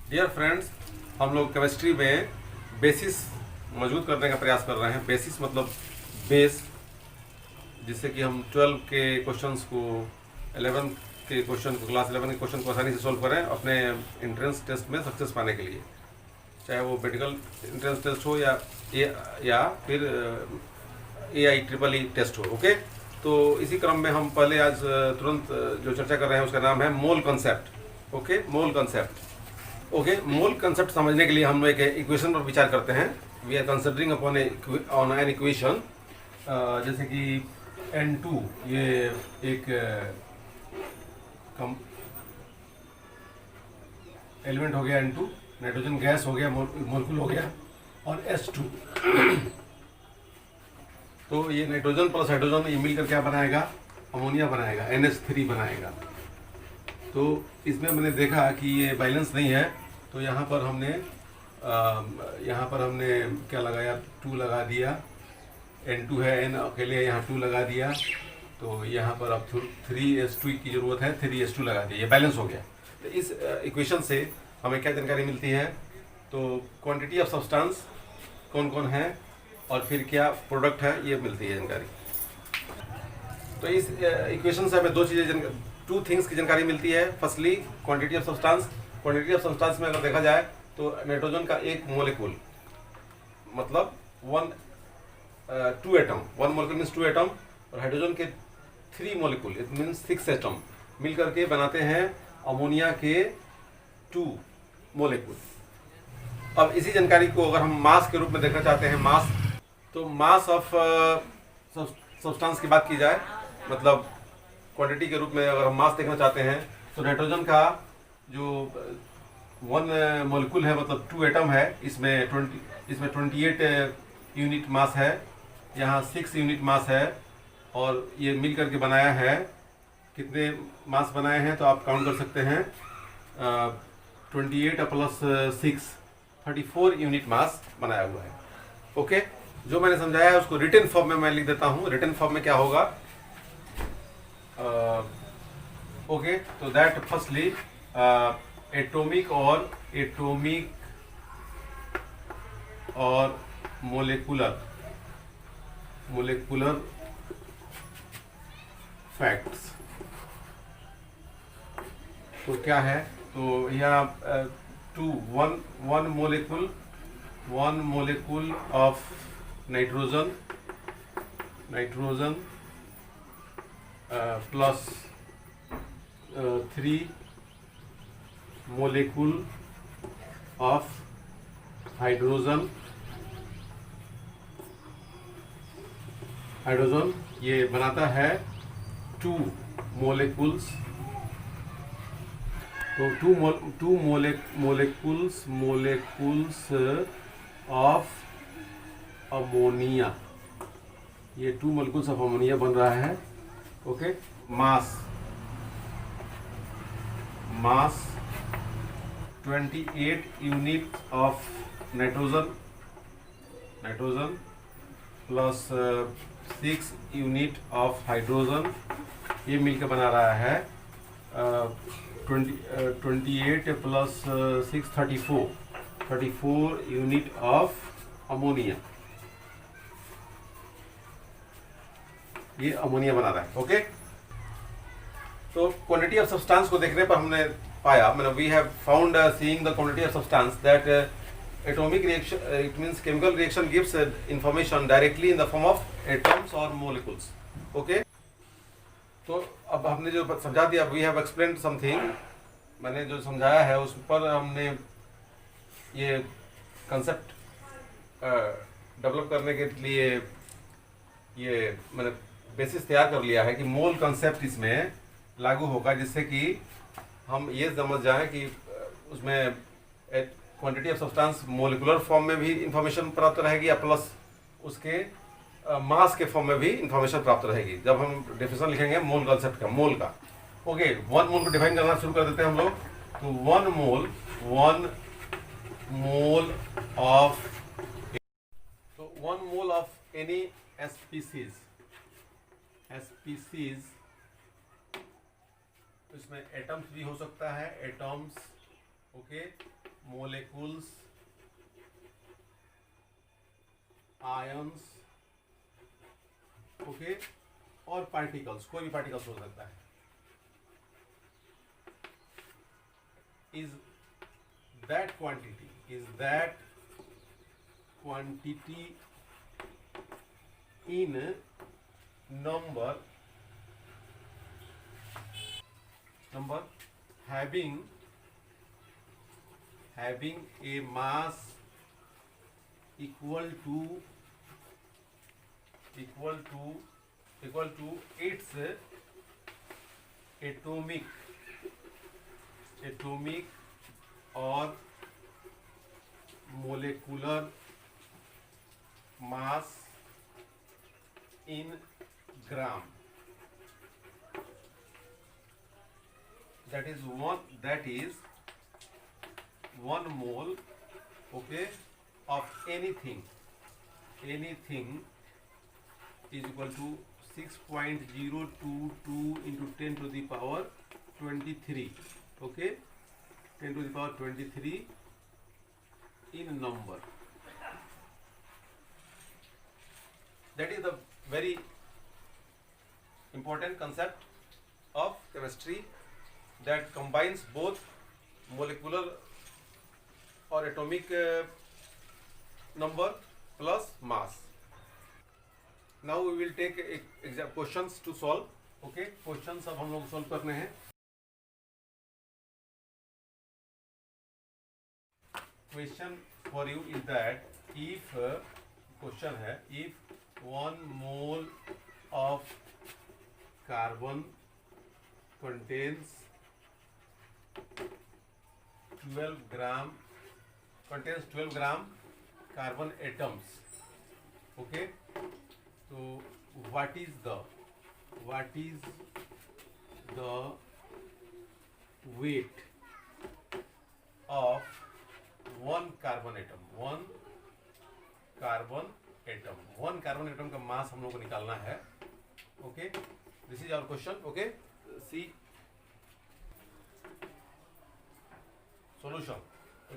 Dear friends, हम लोग chemistry में बेसिस मौजूद करने का प्रयास कर रहे हैं। बेसिस मतलब बेस, जिससे कि हम 12 के क्वेश्चंस को 11 के क्वेश्चन को क्लास 11 के क्वेश्चन को आसानी से सोल्व करें अपने एंट्रेंस टेस्ट में सक्सेस पाने के लिए, चाहे वो मेडिकल एंट्रेंस टेस्ट हो या फिर AIEEE टेस्ट हो। ओके, तो इसी क्रम में हम पहले आज तुरंत जो चर्चा कर रहे हैं उसका नाम है mole concept. Okay, mole concept. Okay, मोल कंसेप्ट समझने के लिए हम एक इक्वेशन पर विचार करते हैं। We are considering upon an equation, जैसे कि N2 ये एक एलिमेंट हो गया, N2 नाइट्रोजन गैस हो गया, मोलिक्यूल हो गया, और H2 तो ये नाइट्रोजन प्लस हाइड्रोजन ये मिलकर क्या बनाएगा? अमोनिया बनाएगा, NH3 बनाएगा। तो इसमें मैंने देखा कि ये बैलेंस नहीं है, तो यहाँ पर हमने क्या लगाया? 2 लगा दिया। N2 है, N अकेले यहाँ 2 लगा दिया, तो यहाँ पर अब 3H2 की ज़रूरत है, 3H2 लगा दिया, ये बैलेंस हो गया। तो इस इक्वेशन से हमें क्या जानकारी मिलती है? तो क्वांटिटी ऑफ सब्सटेंस कौन कौन है और फिर क्या प्रोडक्ट है, ये मिलती है जानकारी। तो इस इक्वेशन से हमें टू थिंग्स की जानकारी मिलती है। Firstly quantity of substance. Quantity of substance में अगर देखा जाए तो नाइट्रोजन का एक मोलिक्यूल मतलब 2 एटम, 1 मोलिक्यूल मीन्स 2 एटम, और हाइड्रोजन के 3 मोलिक्यूल इट मीन्स 6 एटम मिलकर के बनाते हैं अमोनिया के 2 मोलिक्यूल। अब इसी जानकारी को अगर हम मास के रूप में देखना चाहते हैं, तो मास ऑफ सब्सटेंस की बात की जाए, मतलब क्वांटिटी के रूप में अगर हम मास देखना चाहते हैं, तो नाइट्रोजन का जो 1 मोलिक्यूल है मतलब 2 एटम है, इसमें 28 यूनिट मास है, यहाँ 6 यूनिट मास है, और ये मिल करके बनाया है। कितने मास बनाए हैं तो आप काउंट कर सकते हैं। 28 प्लस 6 34 यूनिट मास बनाया हुआ है। ओके, जो मैंने समझाया है उसको रिटन फॉर्म में मैं लिख देता हूँ। रिटन फॉर्म में क्या होगा? ओके, तो दैट फर्स्टली एटॉमिक और मोलेकुलर फैक्ट्स। तो क्या है? तो यहाँ one molecule of nitrogen plus 3 molecule of hydrogen ये बनाता है 2 मोलिक्यूल्स। तो 2 मोलिक्यूल्स ऑफ अमोनिया, ये 2 मोलिक्यूल्स ऑफ अमोनिया बन रहा है। Okay, mass 28 unit of nitrogen plus 6 unit of hydrogen, ये मिलकर बना रहा है 28 प्लस 6 34 यूनिट ऑफ अमोनिया, ये अमोनिया बना रहा है। ओके, तो क्वांटिटी ऑफ सब्सटेंस को देखने पर हमने पाया, मतलब we have found seeing the quantity of substance that atomic reaction, it means chemical reaction gives information directly in the form of atoms और मोलिक्यूल्स। ओके, तो अब हमने जो समझा दिया, वी हैव एक्सप्लेन्ड समथिंग, मैंने जो समझाया है उस पर हमने ये कंसेप्ट डेवलप करने के लिए ये मैंने बेसिस तैयार कर लिया है कि मोल कंसेप्ट इसमें लागू होगा, जिससे कि हम ये समझ जाएं कि उसमें quantity of substance molecular form में भी इंफॉर्मेशन प्राप्त रहेगी, या प्लस उसके मास के फॉर्म में भी इंफॉर्मेशन प्राप्त रहेगी जब हम डेफिनेशन लिखेंगे मोल कंसेप्ट का, मोल का। ओके, 1 मोल को डिफाइन करना शुरू कर देते हैं हम लोग। तो 1 मोल ऑफ एनी स्पीसीज, इसमें एटम्स भी हो सकता है, atoms okay, molecules, ions, okay, और पार्टिकल्स, कोई भी पार्टिकल्स हो सकता है, is that quantity in number having a mass equal to its atomic or molecular mass in gram. That is 1 mole, okay, of anything is equal to 6.022 into 10 to the power 23, okay, 10 to the power 23 in number. That is the very important concept of chemistry that combines both molecular or atomic number plus mass. Now we will take questions to solve. Okay, questions अब हम लोग solve करने हैं. Question for you is that if question है, if 1 mole of carbon contains 12 gram carbon atoms, okay, so what is the weight of one carbon atom का मास हम लोग को निकालना है. Okay, this is our question. Okay, see solution.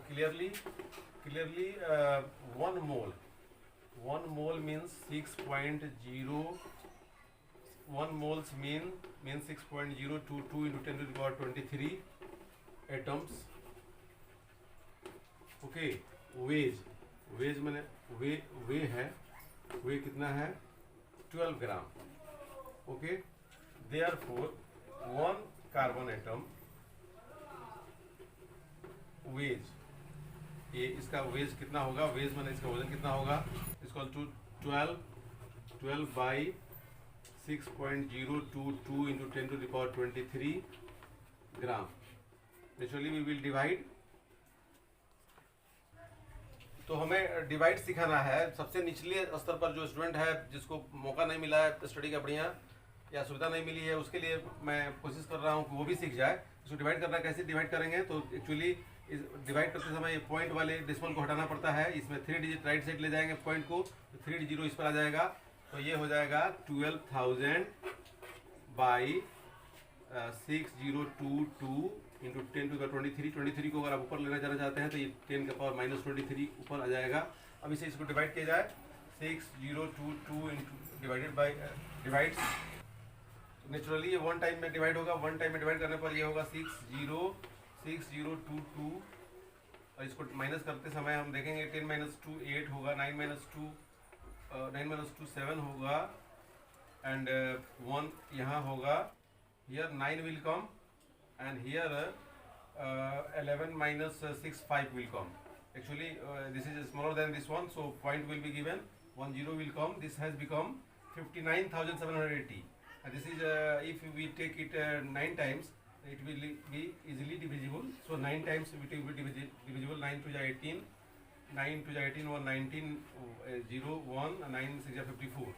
Clearly 1 mole means 6.0, 1 moles means 6.022 into 10 to the power 23 atoms. Okay, weight मैंने weight है, weight कितना है 12 gram. Okay, therefore 1 carbon atom weight, ये इसका वेज कितना होगा, वेज मैंने इसका वजन कितना होगा, equal to 12 by 6.022 into 10 to the power 23 gram. Naturally we will divide. तो हमें डिवाइड सिखाना है. सबसे निचले स्तर पर जो स्टूडेंट है, जिसको मौका नहीं मिला है स्टडी का बढ़िया या सुविधा नहीं मिली है, उसके लिए मैं कोशिश कर रहा हूँ कि वो भी सीख जाए. इसको डिवाइड करना, कैसे डिवाइड करेंगे, तो एक्चुअली डिवाइड करते समय ये पॉइंट वाले डेसिमल को हटाना पड़ता है. इसमें 3 डिजिट राइट साइड ले जाएंगे पॉइंट को, तो 3 0 इस पर आ जाएगा. तो ये हो जाएगा 12,000 बाई 6022 इंटू 10 टू द 23 को अगर आप ऊपर लेना जाना चाहते हैं तो ये 10 का पावर -23 ऊपर आ जाएगा. अब इसे इसको डिवाइड किया जाए. 6022 into divided by divides, naturally ये 1 टाइम में डिवाइड होगा. 1 टाइम में डिवाइड करने पर ये होगा 6022 और इसको माइनस करते समय हम देखेंगे 10 - 2 8 होगा, 9 - 2 7 होगा एंड 1 यहाँ होगा. Here 9 will come and here 11 - 6 5 will come. Actually this is smaller than this one, so point will be given, 1 0 will come. This has become 59,780 and this is if we take it 9 times it will be easily divisible. So 9 times it will be divisible. 9 to the 18, 9 to the 18 1 19 0 1 9 6 54.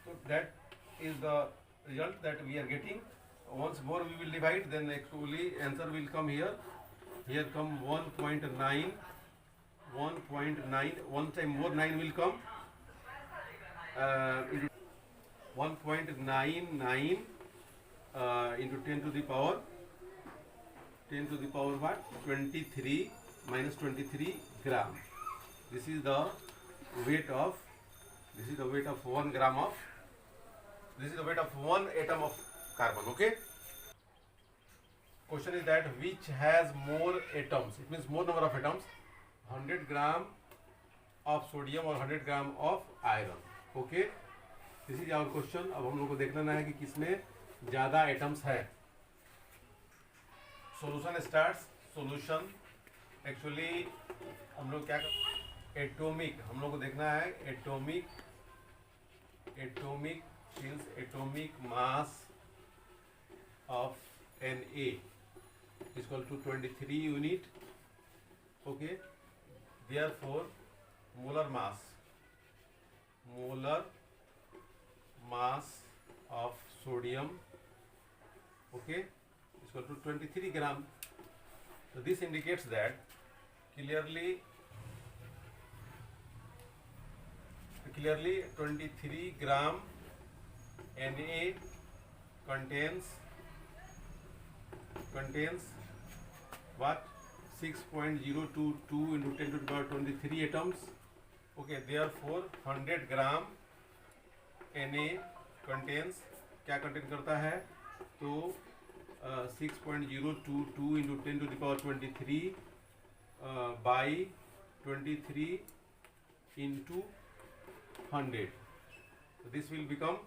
So that is the result that we are getting. Once more we will divide, then actually answer will come here. Here come 1.9, 1 time more 9 will come, 1.99 into 10 to the power 10 to the power what? 23 minus 23 gram. This is the weight of 1 gram of, this is the weight of 1 atom of carbon. Okay. Question is that which has more atoms? It means more number of atoms. 100 gram of sodium or 100 gram of iron. Okay. This is our question. अब हम लोग को देख लेना है कि किसमें ज़्यादा एटम्स है. Solution starts. Solution एक्चुअली हम लोग क्या एटॉमिक, हम लोग को देखना है atomic means atomic mass of Na equal to 23 unit. Okay. Therefore molar mass of sodium, okay, equal to 23 gram. So this indicates that clearly 23 gram Na contains what? 6.022 into 10 to the power 23 atoms. Okay, therefore 100 gram Na contains, क्या contain करता है? तो 6.022 into 10 to the power 23 by 23 into 100. So this will become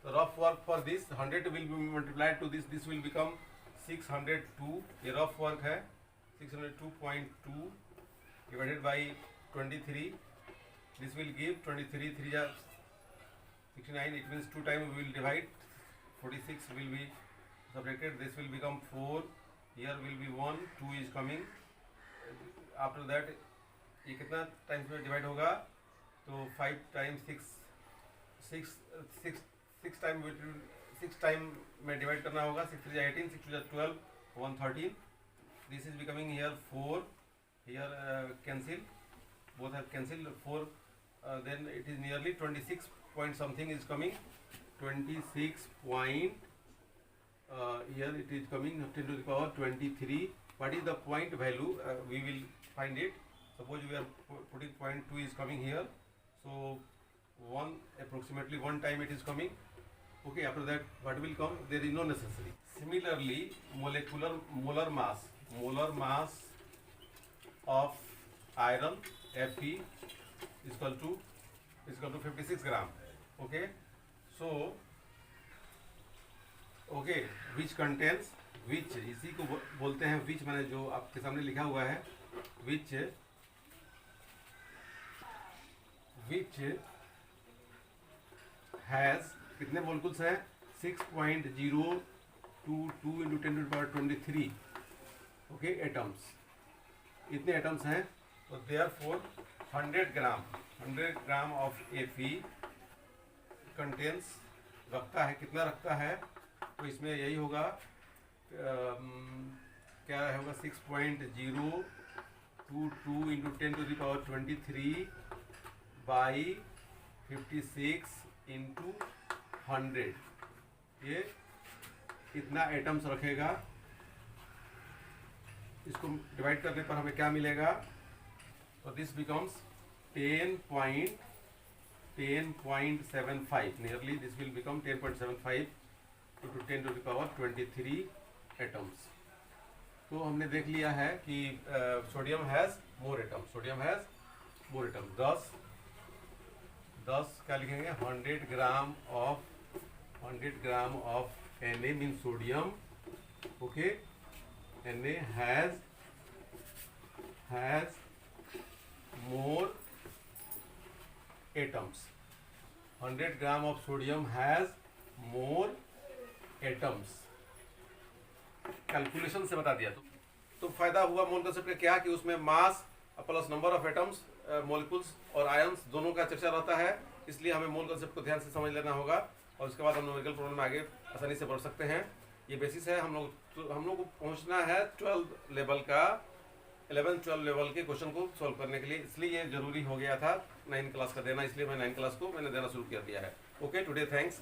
the rough work for this. 100 will be multiplied to this. This will become 602. ये rough work है. 602.2 divided by 23. This will give 23 3 69. It means 2 times we will divide. 46 will be subtracted. This will become 4. Here will be 1. 2 is coming. After that ये कितना times में divide होगा? तो 5 times 6 time में divide करना होगा. 6 3 18, 6 2 12, 113. This is becoming here 4. Here cancel. Both have cancelled. 4. Then it is nearly 26 point something is coming. 26 point. Here it is coming 10 to the power 23. What is the point value? We will find it. Suppose we are putting 0.2 is coming here. So approximately 1 time it is coming. Okay. After that, what will come? There is no necessary. Similarly, molar mass of iron Fe is equal to 56 gram. Okay. So okay, which contains, which इसी को बोलते हैं which, मैंने जो आपके सामने लिखा हुआ है which has कितने मोलकुल्स हैं? 6.022 into 10 to the power 23. Okay, atoms, इतने एटम्स हैं. तो therefore 100 gram of Fe contains, रखता है, कितना रखता है? तो इसमें यही होगा, क्या होगा? 6.022 into 10 to the power 23 by 56 into 100. ये इतना एटम्स रखेगा. इसको डिवाइड करने पर हमें क्या मिलेगा? तो this becomes 10.75. Nearly this will become 10.75 to 10 to the power 23 atoms. तो हमने देख लिया है कि सोडियम हैज़ मोर एटम. 10 क्या लिखेंगे? 100 gram of Na mean sodium. Okay. Na has more atoms. 100 gram of sodium has more atoms. Calculation से बता दिया. तो फायदा हुआ मोल कंसेप्ट का क्या कि उसमें mass plus number of atoms, molecules और आयंस दोनों का चर्चा रहता है. इसलिए हमें मोल कंसेप्ट को ध्यान से समझ लेना होगा और उसके बाद हम न्यूमेरिकल प्रॉब्लम में आगे आसानी से बढ़ सकते हैं. ये बेसिस है. हम लोग को पहुंचना है 11 लेवल के क्वेश्चन को सॉल्व करने के लिए. इसलिए ये जरूरी हो गया था 9 क्लास का देना. इसलिए मैं 9 क्लास को मैंने देना शुरू कर दिया है. Okay, today thanks.